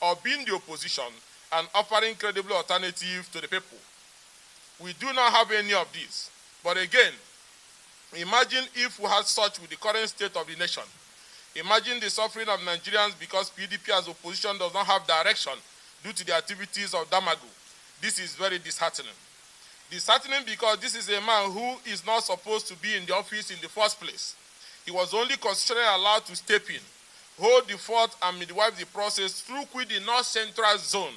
or being the opposition and offering credible alternative to the people. We do not have any of these. But again, imagine if we had such with the current state of the nation. Imagine the suffering of Nigerians because PDP as opposition does not have direction due to the activities of Damagun. This is very disheartening. Disheartening because this is a man who is not supposed to be in the office in the first place. He was only constitutionally allowed to step in, hold the fort and midwife the process through the North Central Zone,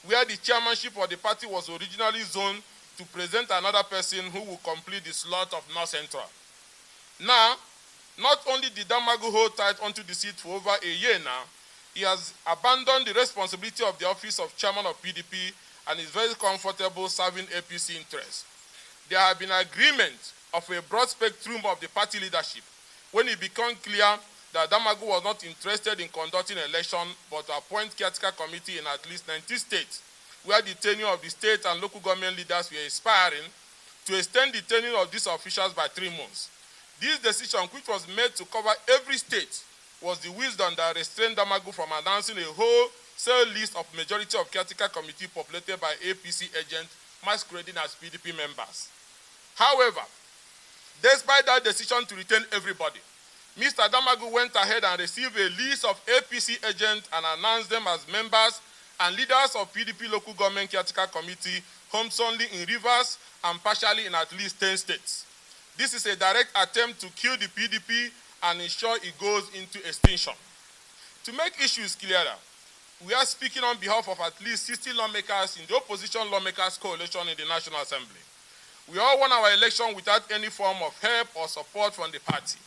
where the chairmanship of the party was originally zoned to present another person who will complete the slot of North Central. Now, not only did Damagun hold tight onto the seat for over a year now, he has abandoned the responsibility of the office of chairman of PDP and is very comfortable serving APC interests. There have been agreement of a broad spectrum of the party leadership when it became clear that Damagun was not interested in conducting an election but to appoint caretaker committee in at least 90 states, where the tenure of the state and local government leaders were expiring, to extend the tenure of these officials by 3 months. This decision, which was made to cover every state, was the wisdom that restrained Damagun from announcing a wholesale list of majority of caretaker committee populated by APC agents masquerading as PDP members. However, despite that decision to retain everybody, Mr. Damagun went ahead and received a list of APC agents and announced them as members and leaders of PDP local government caretaker committee, homes only in Rivers and partially in at least 10 states. This is a direct attempt to kill the PDP and ensure it goes into extinction. To make issues clearer, we are speaking on behalf of at least 60 lawmakers in the opposition lawmakers coalition in the National Assembly. We all won our election without any form of help or support from the party.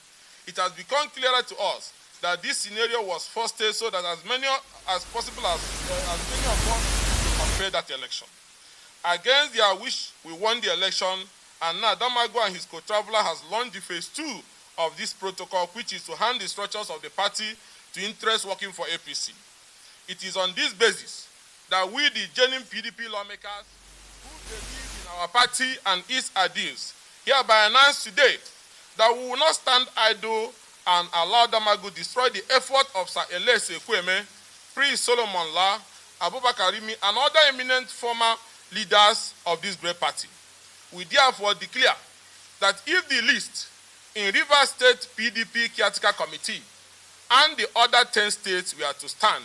It has become clearer to us that this scenario was fostered so that as many as possible as many of us compare that election. Against their wish, we won the election, and now Damagun and his co-traveler has launched the phase 2 of this protocol, which is to hand the structures of the party to interests working for APC. It is on this basis that we, the genuine PDP lawmakers who believe in our party and its ideals, hereby announce today that we will not stand idle and allow Damagun destroy the effort of Sir Elias Ekweme, Prince Solomon La, Abubakar Rimi, and other eminent former leaders of this great party. We therefore declare that if the list in Rivers State PDP caretaker committee and the other 10 states were to stand,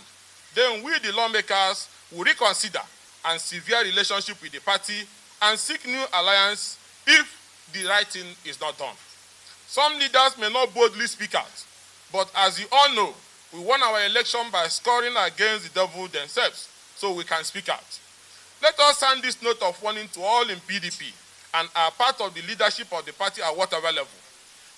then we, the lawmakers, will reconsider and sever relationship with the party and seek new alliance if the right thing is not done. Some leaders may not boldly speak out, but as you all know, we won our election by scoring against the devil themselves, so we can speak out. Let us send this note of warning to all in PDP and are part of the leadership of the party at whatever level,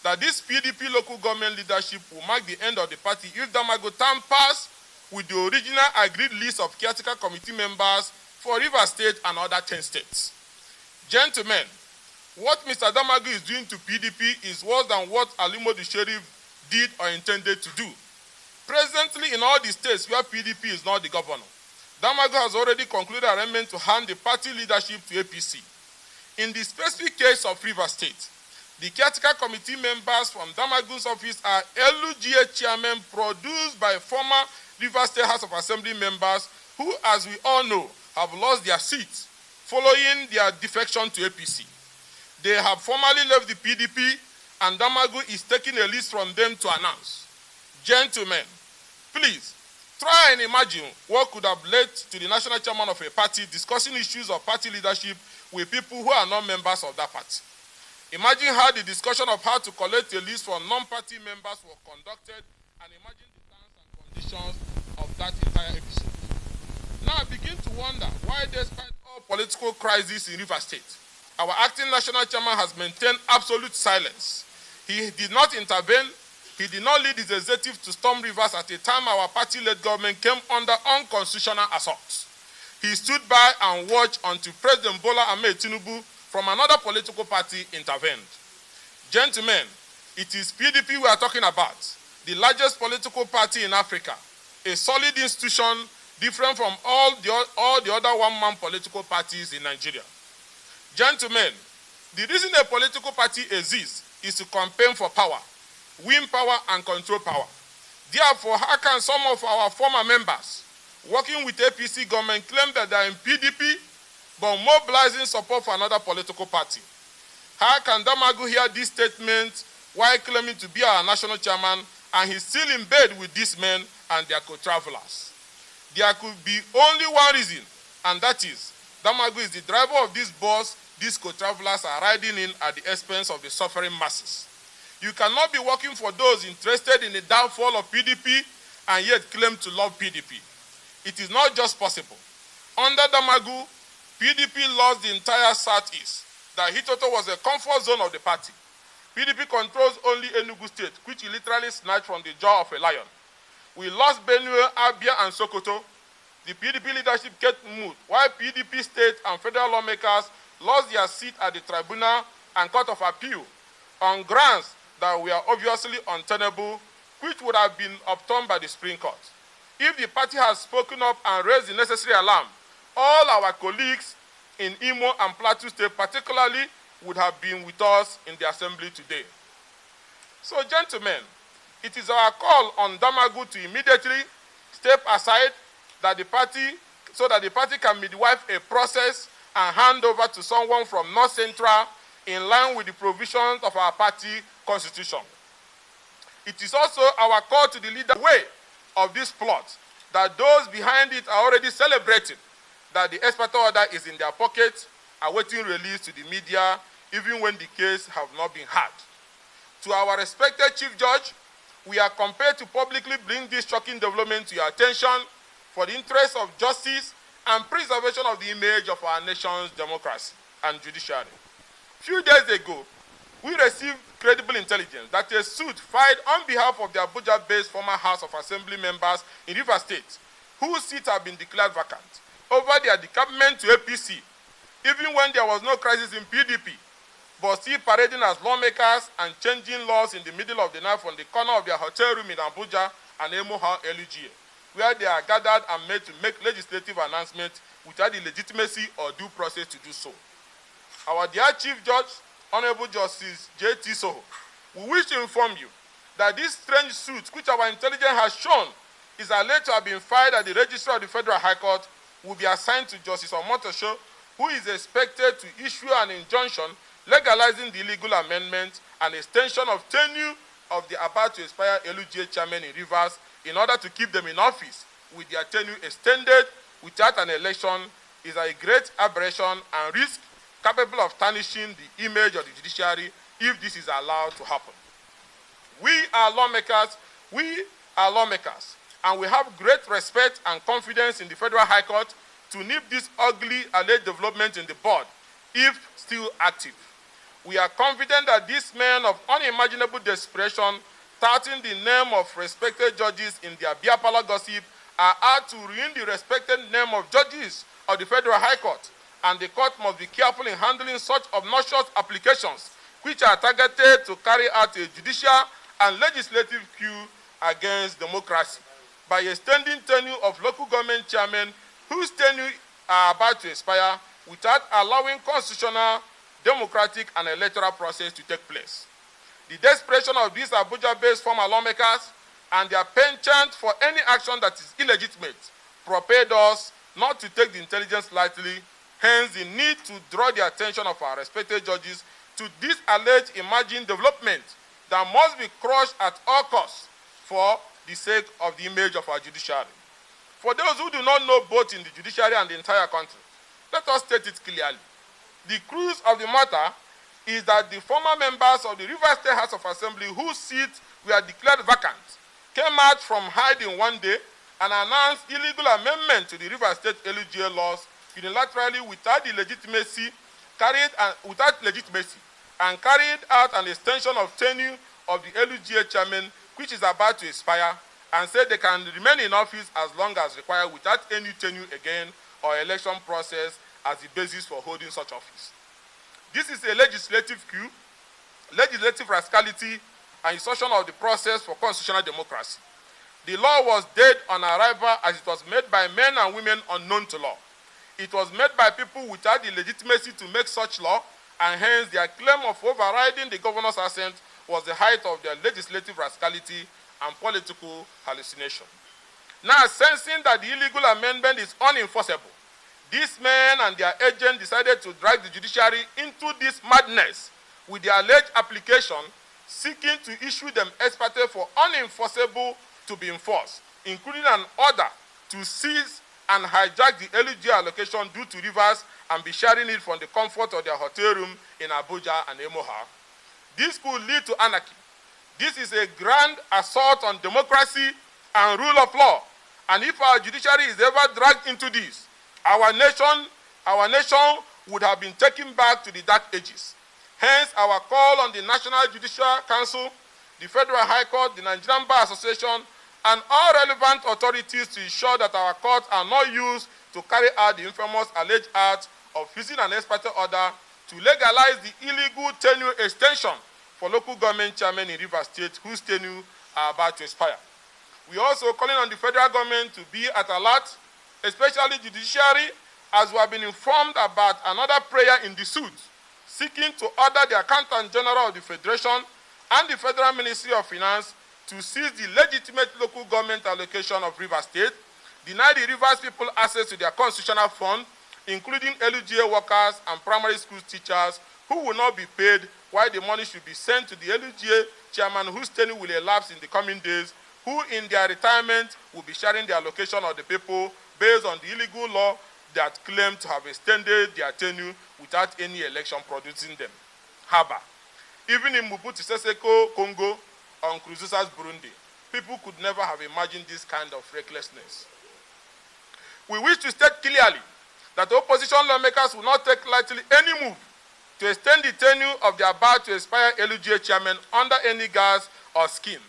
that this PDP local government leadership will mark the end of the party if Damagun tampers with the original agreed list of caretaker committee members for Rivers State and other 10 states. Gentlemen, what Mr. Damagun is doing to PDP is worse than what Alimo the Sheriff did or intended to do. Presently, in all the states where PDP is not the governor, Damagun has already concluded arrangement to hand the party leadership to APC. In the specific case of Rivers State, the caretaker committee members from Damagun's office are LUGA chairmen produced by former Rivers State House of Assembly members who, as we all know, have lost their seats following their defection to APC. They have formally left the PDP, and Damagun is taking a list from them to announce. Gentlemen, please, try and imagine what could have led to the national chairman of a party discussing issues of party leadership with people who are not members of that party. Imagine how the discussion of how to collect a list from non-party members was conducted, and imagine the terms and conditions of that entire episode. Now I begin to wonder why, despite all political crises in Rivers State, our acting national chairman has maintained absolute silence. He did not intervene. He did not lead his executive to storm Rivers at a time our party-led government came under unconstitutional assault. He stood by and watched until President Bola Ahmed Tinubu from another political party intervened. Gentlemen, it is PDP we are talking about, the largest political party in Africa, a solid institution different from all the other one-man political parties in Nigeria. Gentlemen, the reason a political party exists is to campaign for power, win power, and control power. Therefore, how can some of our former members working with APC government, claim that they are in PDP, but mobilizing support for another political party. How can Damagun hear this statement while claiming to be our national chairman, and he's still in bed with these men and their co-travelers? There could be only one reason, and that is Damagun is the driver of this bus these co-travelers are riding in at the expense of the suffering masses. You cannot be working for those interested in the downfall of PDP and yet claim to love PDP. It is not just possible. Under Damagun, PDP lost the entire Southeast. That Hitoto was a comfort zone of the party. PDP controls only Enugu State, which he literally snatched from the jaw of a lion. We lost Benue, Abia, and Sokoto. The PDP leadership kept moot, while PDP state and federal lawmakers lost their seat at the tribunal and court of appeal on grounds that were obviously untenable, which would have been upturned by the Supreme Court. If the party has spoken up and raised the necessary alarm, all our colleagues in Imo and Plateau State particularly would have been with us in the assembly today. So, gentlemen, it is our call on Damagun to immediately step aside that the party, so that the party can midwife a process and hand over to someone from North Central in line with the provisions of our party constitution. It is also our call to the leader way of this plot that those behind it are already celebrating that the expert order is in their pocket, awaiting release to the media, even when the case have not been heard. To our respected Chief Judge, we are compelled to publicly bring this shocking development to your attention for the interest of justice and preservation of the image of our nation's democracy and judiciary. Few days ago, we received credible intelligence that a suit filed on behalf of the Abuja-based former House of Assembly members in Rivers State, whose seats have been declared vacant, over their decampment to APC, even when there was no crisis in PDP, but still parading as lawmakers and changing laws in the middle of the night from the corner of their hotel room in Abuja and Emoha LUGA, where they are gathered and made to make legislative announcements without the legitimacy or due process to do so. Our dear Chief Judge, Honorable Justice J.T. Soho, we wish to inform you that this strange suit, which our intelligence has shown is alleged to have been filed at the Registrar of the Federal High Court, will be assigned to Justice Omotosho, who is expected to issue an injunction legalizing the illegal amendment and extension of tenure of the about-to-expire LUGA chairman in Rivers in order to keep them in office with their tenure extended without an election is a great aberration and risk capable of tarnishing the image of the judiciary if this is allowed to happen. We are lawmakers, and we have great respect and confidence in the Federal High Court to nip this ugly alleged development in the bud, if still active. We are confident that these men of unimaginable desperation, touting the name of respected judges in their beer parlor gossip, are out to ruin the respected name of judges of the Federal High Court, and the court must be careful in handling such obnoxious applications which are targeted to carry out a judicial and legislative coup against democracy by extending tenure of local government chairmen whose tenure are about to expire without allowing constitutional, democratic, and electoral process to take place. The desperation of these Abuja-based former lawmakers and their penchant for any action that is illegitimate propelled us not to take the intelligence lightly, hence the need to draw the attention of our respected judges to this alleged emerging development that must be crushed at all costs for the sake of the image of our judiciary. For those who do not know both in the judiciary and the entire country, let us state it clearly. The crux of the matter is that the former members of the Rivers State House of Assembly whose seats were declared vacant came out from hiding one day and announced illegal amendment to the Rivers State LUGA laws unilaterally without legitimacy and carried out an extension of tenure of the LUGA chairman, which is about to expire, and said they can remain in office as long as required without any tenure again or election process as the basis for holding such office. This is a legislative coup, legislative rascality, and insertion of the process for constitutional democracy. The law was dead on arrival as it was made by men and women unknown to law. It was made by people without the legitimacy to make such law, and hence their claim of overriding the governor's assent was the height of their legislative rascality and political hallucination. Now, sensing that the illegal amendment is unenforceable, these men and their agents decided to drag the judiciary into this madness with their alleged application seeking to issue them ex parte for unenforceable to be enforced, including an order to seize and hijack the LG allocation due to rivers and be sharing it from the comfort of their hotel room in Abuja and Emoha. This could lead to anarchy. This is a grand assault on democracy and rule of law. And if our judiciary is ever dragged into this, our nation would have been taken back to the dark ages. Hence, our call on the National Judicial Council, the Federal High Court, the Nigerian Bar Association, and all relevant authorities to ensure that our courts are not used to carry out the infamous alleged act of using an ex parte order to legalize the illegal tenure extension for local government chairmen in Rivers State whose tenure are about to expire. We are also calling on the federal government to be at alert, especially the judiciary, as we have been informed about another prayer in the suit, seeking to order the Accountant General of the Federation and the Federal Ministry of Finance to seize the legitimate local government allocation of Rivers State, deny the Rivers people access to their constitutional fund, including LGA workers and primary school teachers who will not be paid, while the money should be sent to the LGA chairman whose tenure will elapse in the coming days, who in their retirement will be sharing the allocation of the people based on the illegal law that claim to have extended their tenure without any election producing them. Haba. Even in Mobutu Sese Seko, Congo, or Nkurunziza's Burundi, people could never have imagined this kind of recklessness. We wish to state clearly that the opposition lawmakers will not take lightly any move to extend the tenure of their about to expire LGA chairman under any guise or scheme.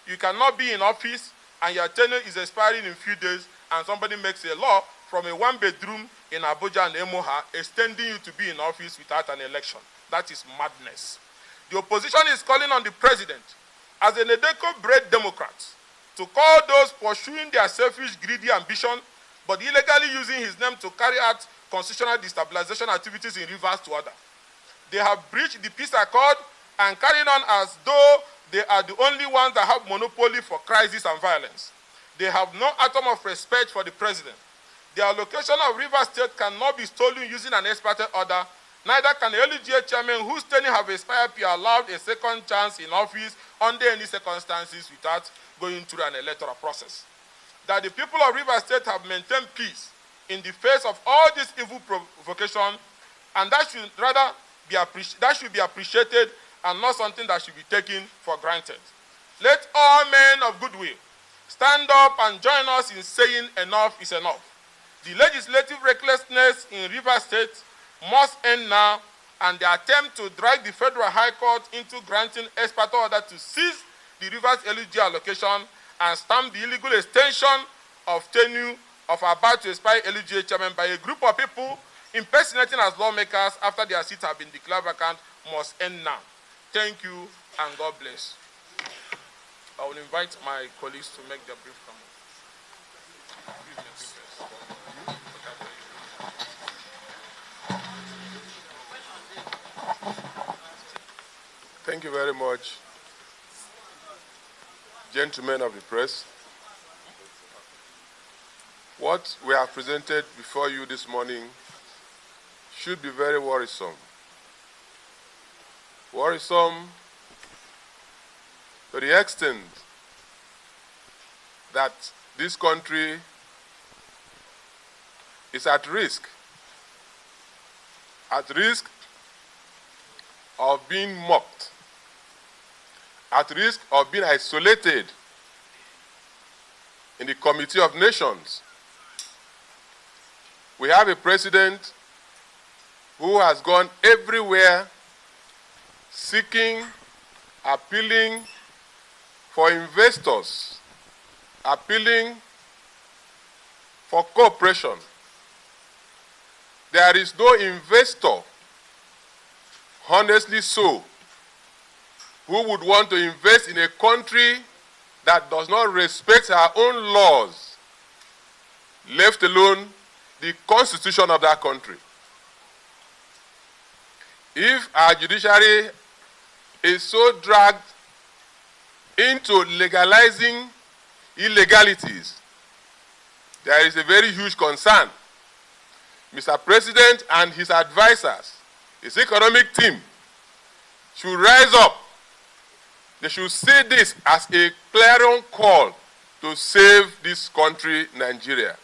You cannot be in office and your tenure is expiring in a few days and somebody makes a law from a one-bedroom in Abuja and Emoha extending you to be in office without an election. That is madness. The opposition is calling on the president, as a Nedeko-bred Democrat, to call those pursuing their selfish, greedy ambition, but illegally using his name to carry out constitutional destabilization activities in Rivers to order. They have breached the peace accord and carried on as though they are the only ones that have monopoly for crisis and violence. They have no atom of respect for the president. The allocation of Rivers State cannot be stolen using an ex parte order. Neither can the LGA chairman whose tenure have expired be allowed a second chance in office under any circumstances without going through an electoral process. That the people of Rivers State have maintained peace in the face of all this evil provocation, and that should rather be appreciated and not something that should be taken for granted. Let all men of goodwill stand up and join us in saying enough is enough. The legislative recklessness in Rivers State must end now, and the attempt to drag the Federal High Court into granting ex parte order to seize the Rivers LG allocation and stamp the illegal extension of tenure of about to expire LGA chairman by a group of people impersonating as lawmakers after their seats have been declared vacant must end now. Thank you, and God bless. I will invite my colleagues to make their brief comment. Thank you very much, gentlemen of the press. What we have presented before you this morning should be very worrisome. Worrisome to the extent that this country is at risk of being mocked, at risk of being isolated in the Committee of Nations. We have a president who has gone everywhere seeking, appealing for investors, appealing for cooperation. There is no investor, honestly so, who would want to invest in a country that does not respect our own laws, left alone the constitution of that country. If our judiciary is so dragged into legalizing illegalities there is a very huge concern. Mr. President and his advisors, his economic team, should rise up. They should see this as a clarion call to save this country, Nigeria.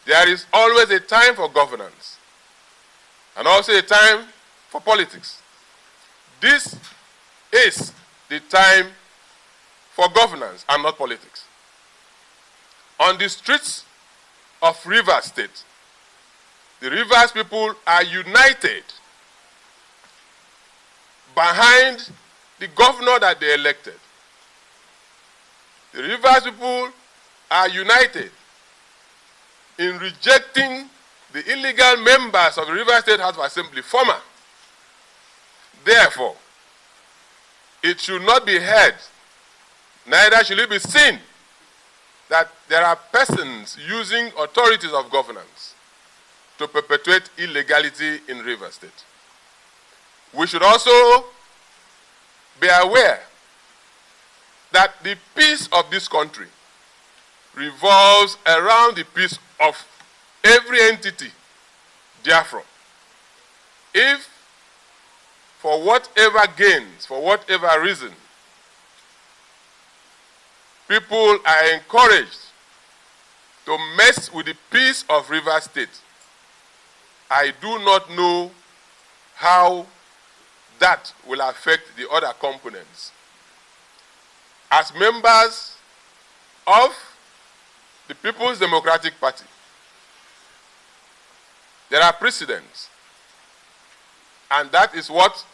There is always a time for governance and also a time for politics. This is the time for governance and not politics. On the streets of Rivers State, the Rivers people are united behind the governor that they elected. The Rivers people are united in rejecting the illegal members of the Rivers State House of Assembly, former. Therefore, it should not be heard, neither should it be seen, that there are persons using authorities of governance to perpetuate illegality in Rivers State. We should also be aware that the peace of this country revolves around the peace of every entity therefrom. If for whatever gains, for whatever reason, people are encouraged to mess with the peace of Rivers State, I do not know how that will affect the other components. As members of the People's Democratic Party, there are precedents, and that is what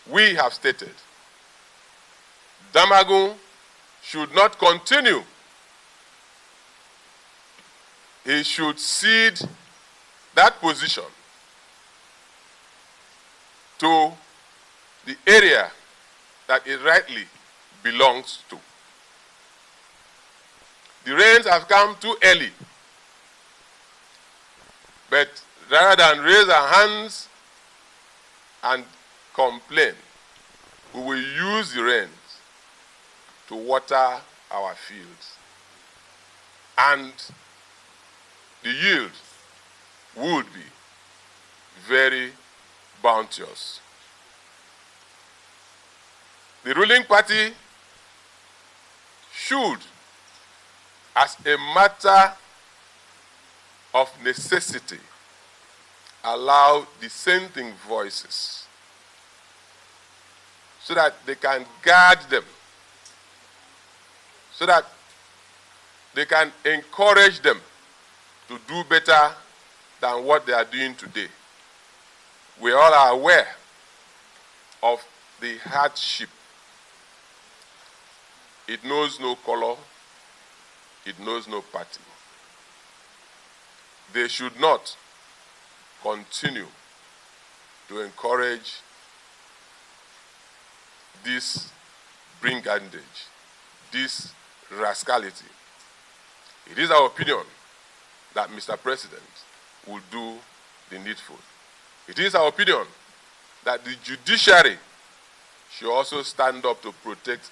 we have stated. Damagun should not continue. He should cede that position to the area that it rightly belongs to. The rains have come too early, but rather than raise our hands and complain, we will use the rains to water our fields, and the yield would be very bounteous. The ruling party should, as a matter of necessity, allow dissenting voices so that they can guard them, so that they can encourage them to do better than what they are doing today. We all are aware of the hardship. It knows no color, it knows no party. They should not continue to encourage this brigandage, this rascality. It is our opinion that Mr. President will do the needful. It is our opinion that the judiciary should also stand up to protect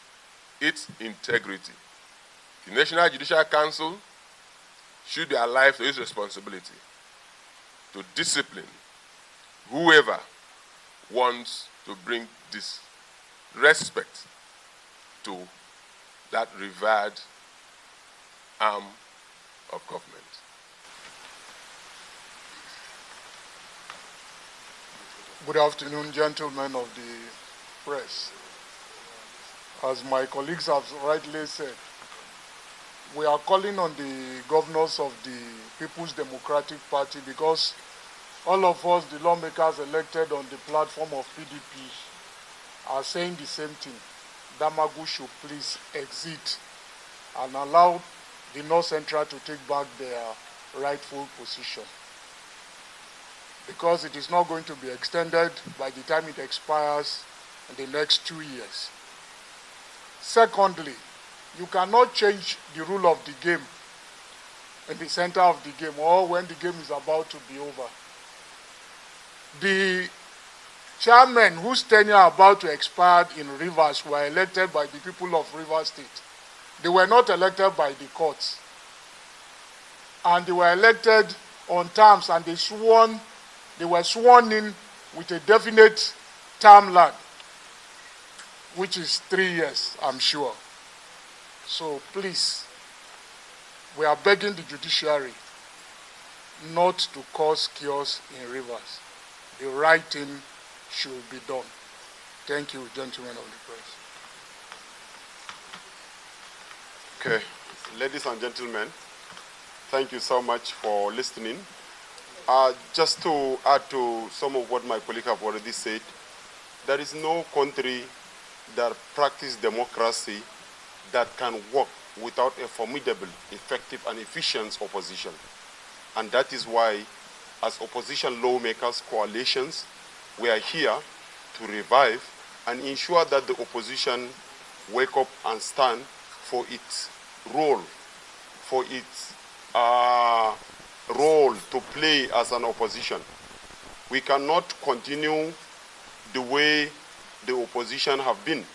its integrity. The National Judicial Council should be alive to its responsibility to discipline whoever wants to bring disrespect to that revered arm of government. Good afternoon, gentlemen of the press. As my colleagues have rightly said, we are calling on the governors of the People's Democratic Party because all of us, the lawmakers elected on the platform of PDP, are saying the same thing. Damagun should please exit and allow the North Central to take back their rightful position, because it is not going to be extended by the time it expires in the next 2 years. Secondly, you cannot change the rule of the game in the center of the game or when the game is about to be over. The chairmen whose tenure are about to expire in Rivers were elected by the people of Rivers State. They were not elected by the courts. and they were elected on terms, and they were sworn in with a definite timeline, which is 3 years, I'm sure. So please, we are begging the judiciary not to cause chaos in Rivers. The right thing should be done. Thank you, gentlemen of the press. Okay, ladies and gentlemen, thank you so much for listening. Just to add to some of what my colleagues have already said, there is no country that practices democracy that can work without a formidable, effective, and efficient opposition. And that is why, as opposition lawmakers, coalitions, we are here to revive and ensure that the opposition wake up and stand for its role, role to play as an opposition. We cannot continue the way the opposition have been.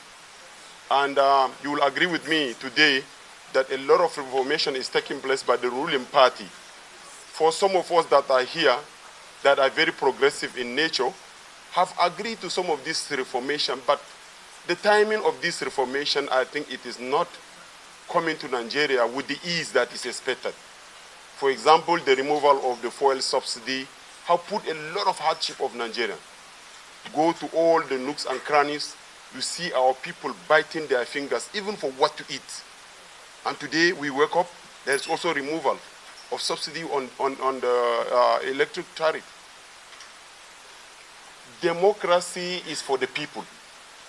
And you will agree with me today that a lot of reformation is taking place by the ruling party. For some of us that are here, that are very progressive in nature, have agreed to some of this reformation, but the timing of this reformation, I think it is not coming to Nigeria with the ease that is expected. For example, the removal of the fuel subsidy have put a lot of hardship of Nigerians. Go to all the nooks and crannies, you see our people biting their fingers, even for what to eat. And today we wake up, there's also removal of subsidy on the electric tariff. Democracy is for the people.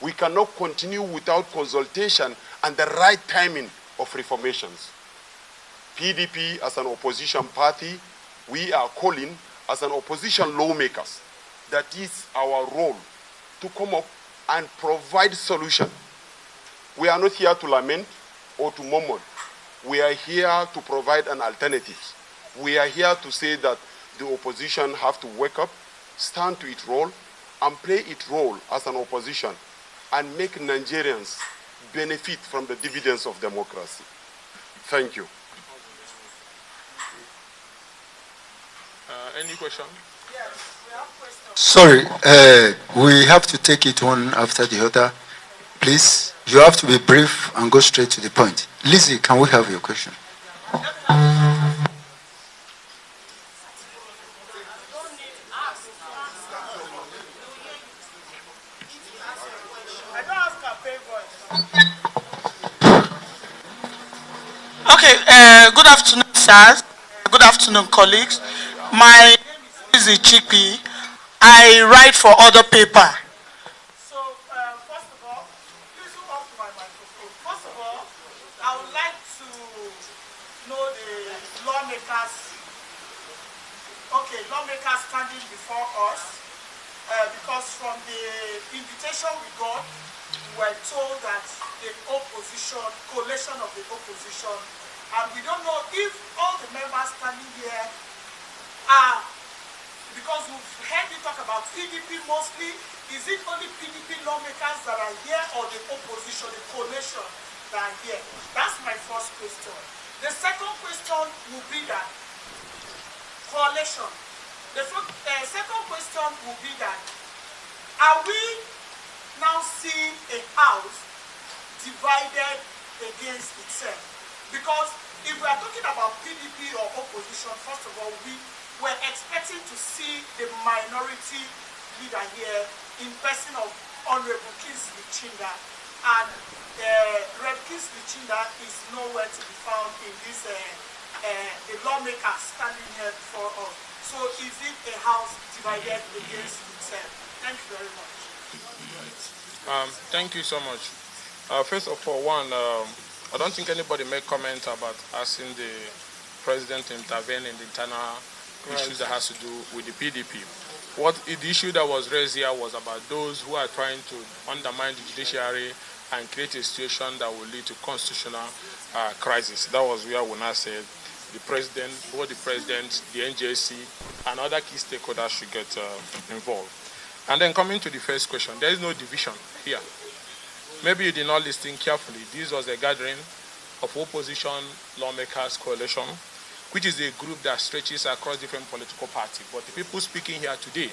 We cannot continue without consultation and the right timing of reformations. PDP, as an opposition party, we are calling as an opposition lawmakers. That is our role to come up and provide solution. We are not here to lament or to murmur. We are here to provide an alternative. We are here to say that the opposition have to wake up, stand to its role, and play its role as an opposition, and make Nigerians benefit from the dividends of democracy. Thank you. Any question? Yes, we have questions. Sorry, we have to take it one after the other. Please, you have to be brief and go straight to the point. Lizzie, can we have your question? Okay, good afternoon, sirs. Good afternoon, colleagues. My name is Lizzie Chipi. I write for other paper. So, first of all, please look up to my microphone. First of all, I would like to know the lawmakers. Okay, lawmakers standing before us, because from the invitation we got, we were told that the opposition, coalition of the opposition, and we don't know if all the members standing here are, because we've heard you talk about PDP mostly, is it only PDP lawmakers that are here or the opposition, the coalition that are here? That's my first question. The second question will be that coalition. The second question will be that, are we now seeing a house divided against itself? Because if we are talking about PDP or opposition, first of all, we were expecting to see the minority leader here in person of Honorable Kingsley Chinda, and Rev Kingsley Chinda is nowhere to be found in this the lawmakers standing here before us. So is it a house divided against itself? Thank you very much. Thank you so much. First of all, I don't think anybody made comment about asking the president to intervene in the internal issues that has to do with the PDP. The issue that was raised here was about those who are trying to undermine the judiciary and create a situation that will lead to constitutional crisis. That was where we now said the president, both the president, the NJC, and other key stakeholders should get involved. And then coming to the first question, there is no division here. Maybe you did not listen carefully. This was a gathering of opposition lawmakers coalition, which is a group that stretches across different political parties. But the people speaking here today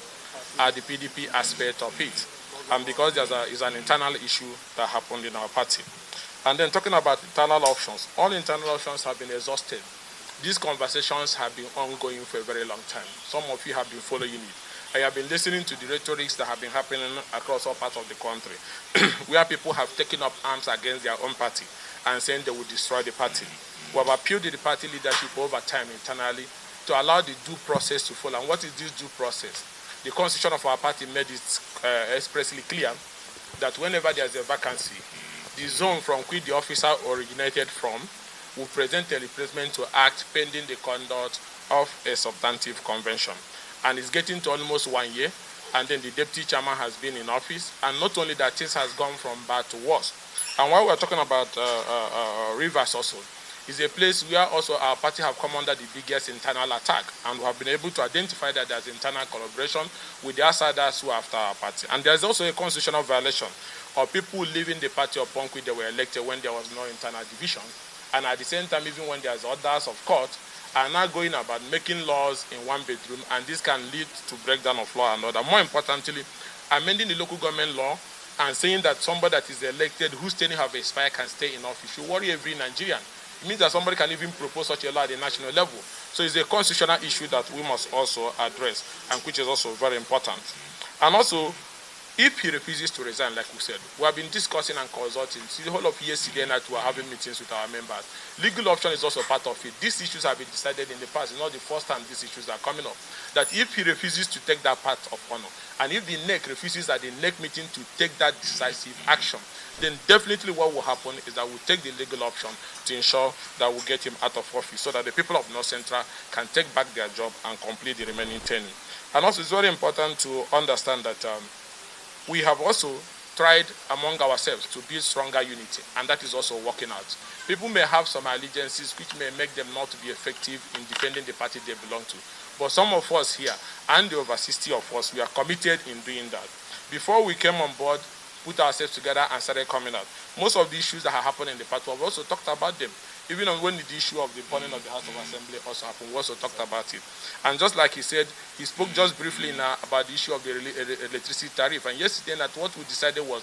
are the PDP aspect of it. And because there's an internal issue that happened in our party. And then talking about internal options, all internal options have been exhausted. These conversations have been ongoing for a very long time. Some of you have been following it. I have been listening to the rhetorics that have been happening across all parts of the country, where people have taken up arms against their own party and saying they will destroy the party. We have appealed to the party leadership over time internally to allow the due process to follow. And what is this due process? The constitution of our party made it expressly clear that whenever there's a vacancy, the zone from which the officer originated from will present a replacement to act pending the conduct of a substantive convention. And it's getting to almost 1 year, and then the deputy chairman has been in office, and not only that, things has gone from bad to worse. And while we're talking about Rivers also, is a place where also our party have come under the biggest internal attack, and we have been able to identify that there's internal collaboration with the outsiders who are after our party. And there's also a constitutional violation of people leaving the party upon which they were elected when there was no internal division. And at the same time, even when there's orders of court, are now going about making laws in one bedroom, and this can lead to breakdown of law and order. More importantly, amending the local government law and saying that somebody that is elected whose tenure have expired can stay in office. You worry every Nigerian. It means that somebody can even propose such a law at the national level. So it's a constitutional issue that we must also address, and which is also very important. And also, if he refuses to resign, like we said, we have been discussing and consulting. See, the whole of yesterday night we are having meetings with our members. Legal option is also part of it. These issues have been decided in the past. It's not the first time these issues are coming up. That if he refuses to take that part of honor, and if the NEC refuses at the NEC meeting to take that decisive action, then definitely what will happen is that we'll take the legal option to ensure that we'll get him out of office so that the people of North Central can take back their job and complete the remaining tenure. And also it's very important to understand that we have also tried among ourselves to build stronger unity, and that is also working out. People may have some allegiances which may make them not to be effective in defending the party they belong to. But some of us here, and the over 60 of us, we are committed in doing that. Before we came on board, put ourselves together and started coming out, most of the issues that have happened in the party, we've also talked about them. Even when the issue of the burning of the House of Assembly also happened, we also talked about it. And just like he said, he spoke just briefly now about the issue of the electricity tariff. And yesterday, that what we decided was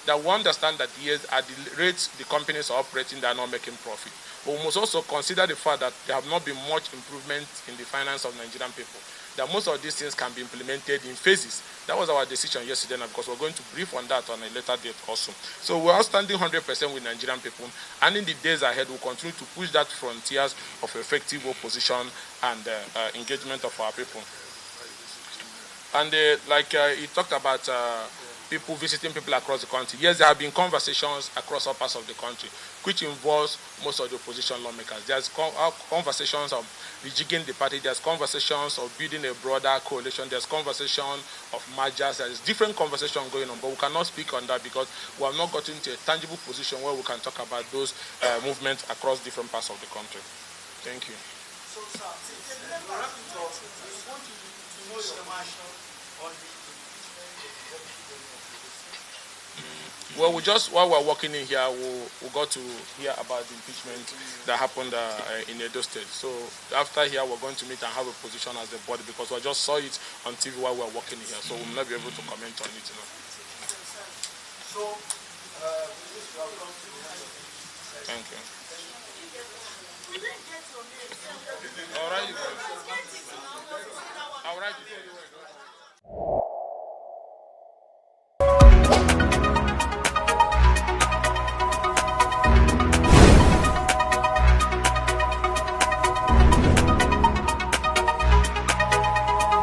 that we understand that yes, at the rates the companies are operating, they are not making profit. But we must also consider the fact that there have not been much improvement in the finance of Nigerian people, that most of these things can be implemented in phases. That was our decision yesterday, and because we're going to brief on that on a later date also. So we're standing 100% with Nigerian people, and in the days ahead, we'll continue to push that frontiers of effective opposition and engagement of our people. And he talked about people visiting people across the country. Yes, there have been conversations across all parts of the country, which involves most of the opposition lawmakers. There's conversations of rejigging the party. There's conversations of building a broader coalition. There's conversation of mergers. There's different conversations going on, but we cannot speak on that because we have not gotten to a tangible position where we can talk about those movements across different parts of the country. Thank you. So, sir, since the member of the talk, we want you to know your mind on the Well, while we're working in here, we got to hear about the impeachment that happened in Edo State. So after here, we're going to meet and have a position as a body because we just saw it on TV while we're working here. So we'll not be able to comment on it. So, thank you. All right.